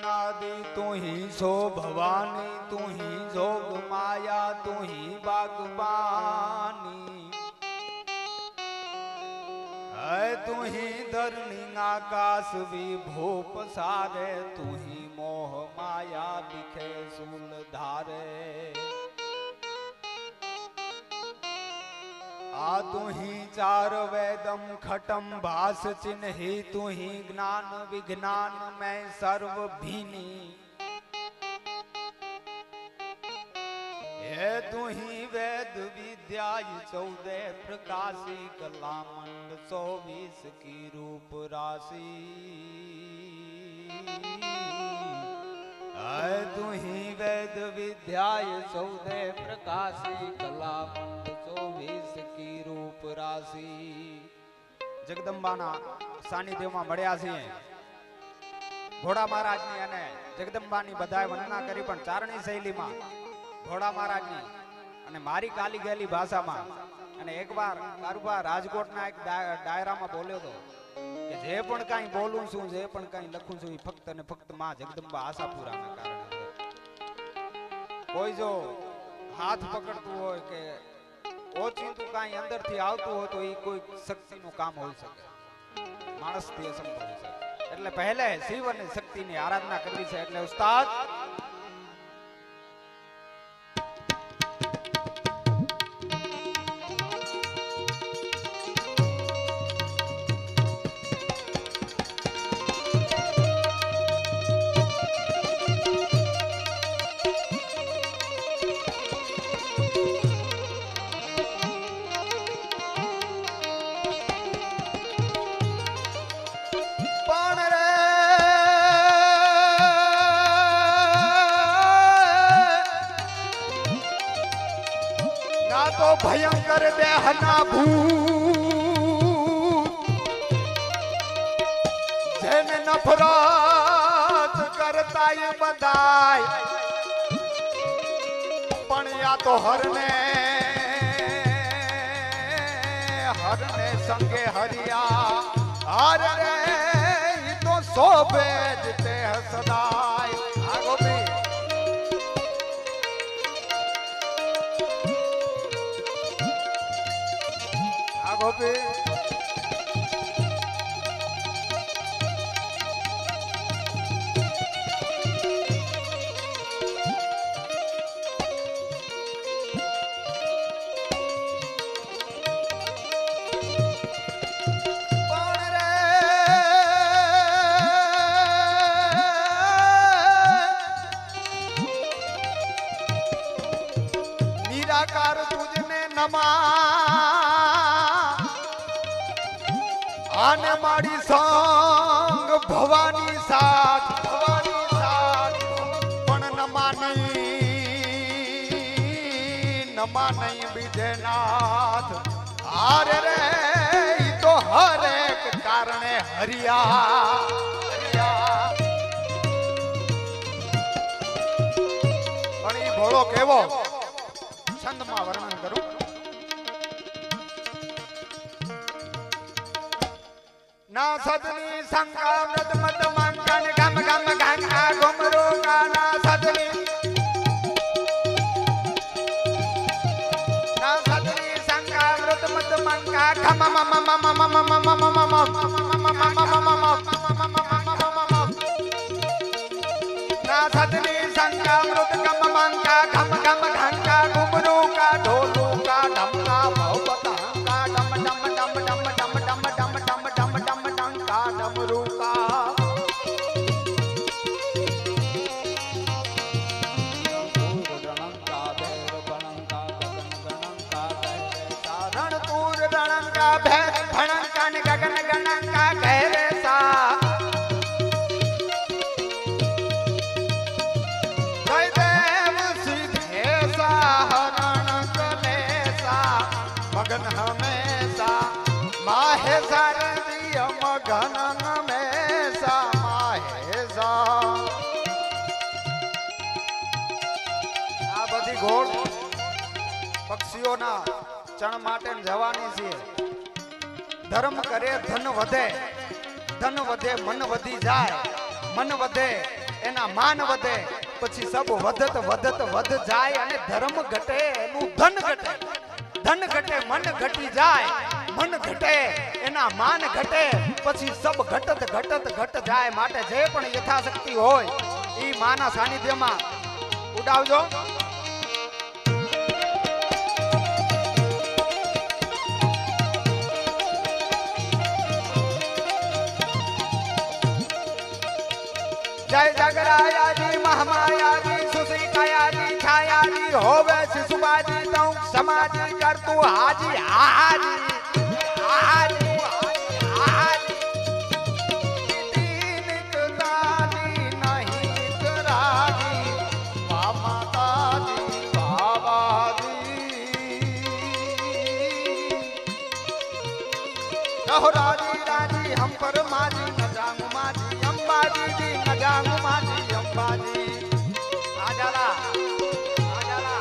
अनादि तू ही सो भवानी, तू ही जोग माया, तू ही बागबानी। है तू ही धरणी आकाश विभो पसारे, तू ही मोह माया दिखे सूल धारे। आ तू ही चार वेदम खटम भास चिन्ही, तू ही ज्ञान विज्ञान में सर्व भीनी। हे तू ही वेद विद्या 14 प्रकाशी, कलामंड 24 की रूप राशि। है तू ही वेद विद्या 14 प्रकाशी, कलामंड 24 की रूप राशि। जगदंबाना सानिध्यમાં મળ્યા છીએ। ઘોડા મહારાજની અને જગદંબાની બધાએ વંદના કરી, પણ ચારણી શૈલીમાં ઘોડા મહારાજની અને મારી કાલી ગયેલી ભાષામાં। અને એકવાર કારુબા રાજકોટના એક ડાયરામાં બોલ્યો હતો કે જે પણ કાંઈ બોલું છું, જે પણ કાંઈ લખું છું, એ ફક્ત અને ફક્ત માં જગદંબા આશાપુરાના કારણે છે। કોઈ જો હાથ પકડતું હોય કે ઓચિંતું કાંઈ અંદરથી આવતું હોય તો એ કોઈ શક્તિનું કામ હોઈ શકે, માણસથી અસંભવ છે। એટલે પહેલે શિવ અને શક્તિની આરાધના કરવી છે। એટલે ઉસ્તાદ तो भयंकर देहना भूत, जेन नफरत करता ये बदाय, पण या तो हरने संगे हरिया। अरे रे ये तो सोबे जिते सदाय। आगो भी गोपी निराकार तुझने नमा आने माड़ी संग भवानी साथ पण नमा नहीं बीजे नाथ। आरे रे तो हर एक कारणे हरिया पण ई भोळो केवो छंद में वर्णन करूं। ना सदनी संका मृत मत मंगन गम गम गंगा घुमरो का ना सदनी संका मृत मत मंगा खम मम मम मम मम ना सदनी संका मृत गम मंगा खम गम गंगा घुमरो का ढोलू का ढमका भवता का डम डम डम डम डम डम डम डम डम डम डंका डमरू का रणतूर रणंका भैर भणंका गगन गणंका गहरे सा देव सीधे सा हरण कलेसा मगन हमेशा माहे सारदिय मगन हमेशा माहेसा। आ बधी घोड़ पक्षीओना चण माटे जवानी छे। धर्म करे धन वधे मन वधी जाए, मन वधे એના માન વધે, પછી સબ વધત વધત વધ જાય અને ધર્મ ઘટે એનું ધન ઘટે, ધન ઘટે મન ઘટી જાય, મન ઘટે એના માન ઘટે, પછી સબ ઘટત ઘટત ઘટ જાય. માટે જે પણ યથાશક્તિ હોય ઈ માના સાનિધ્યમાં ઉડાવજો. जय जगरायाजी महामायाजी सुशिकायाजी छायाजी होवे शिशुबाजी तौ समाजी कर तू हाजी हाजी हाजी हाजी दीन कदाजी नहीं कराजी वा माताजी बाबाजी कहो राजी राजी हम पर माजी न जाऊं माजी अंबाजी जी न जाऊं माजी अंबाजी आजाला आजाला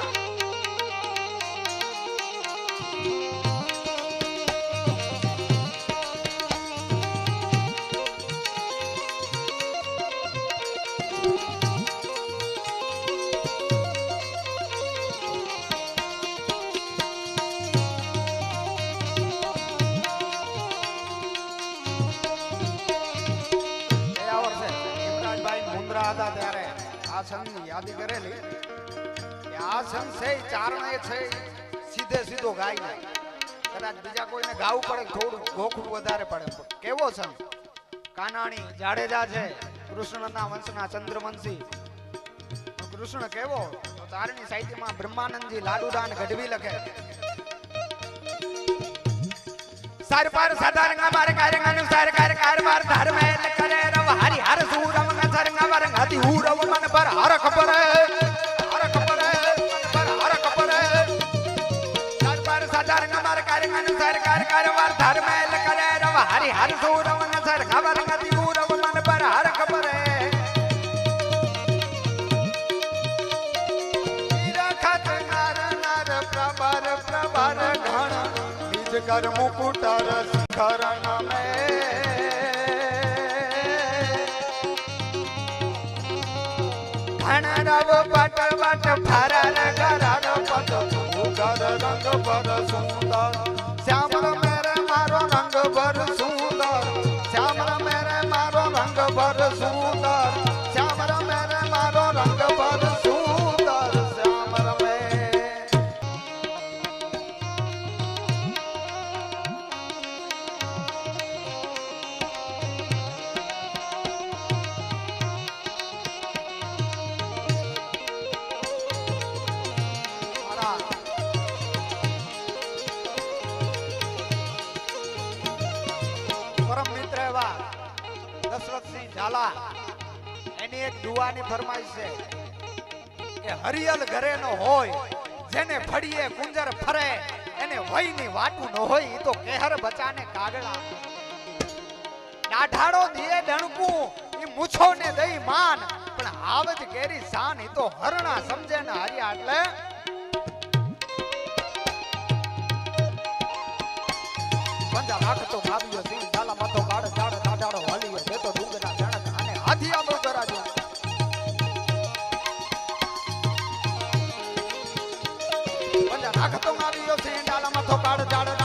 હતા ત્યારે આ સંતની યાદી કરેલી કે આ સંત છે ચારણે છે સીધે સીધો ગાય જાય. કદાચ બીજા કોઈને ગાવું પડે થોડું ગોખવું વધારે પડે. કેવો સંત? કાનાણી જાડેજા છે, કૃષ્ણના વંશના ચંદ્રવંશી. કૃષ્ણ કેવો? તો તારણી સાહિત્યમાં બ્રહ્માનંદજી લાડુદાન ગઢવી લખે સાર પાર સાધારંગા મારે કારંગાનું સાર કાર કારવાર ધર્મે કરે રવ હરિ હર સુરમ નસરંગા વર ગતિ હુરવ મન પર હર ખબર હર ખબર પર હર ખબર સાર પાર સાધારંગા મારે કારંગાનું સાર કાર કારવાર ધર્મે કરે રવ હરિ હર સુરમ નસરંગા વર ગતિ હુરવ મન પર હર ખબર રખત નર નર પ્રભર પ્રભર ઘણ कर मुकुट रसकरण में घन रव पट वट भरर गरर पट उगर रंग पर सुंदर श्याम मेरे मारो रंग भर सुंदर श्याम मेरे मारो रंग भर सुंदर श्याम मेरे मारो रंग भर सुंदर श्याम में દશરથસિંહ ઝાલા એની એક દુઆની ફરમાઈશ છે કે હરિયલ ઘરે નો હોય જેને ફળીએ ગુંજર ફરે એને વયની વાટું ન હોય ઈ તો કેહર બચાને કાગડા નાઢાડો દીએ ડણકું ઈ મૂછો ને દઈ માન પણ આવજ કેરી શાન ઈ તો હરણા સમજે ને હરિયા એટલે પંજા રાખતો ભાવ્યો સિંહ ઝાલા માથો કાઢ જાડ દાડાડો વાલીયો દેતો ડુંગરા જણક અને હાથિયા બહુ કરાજો પંજા રાખતો ભાવ્યો સિંહ ઝાલા માથો કાઢ જાડ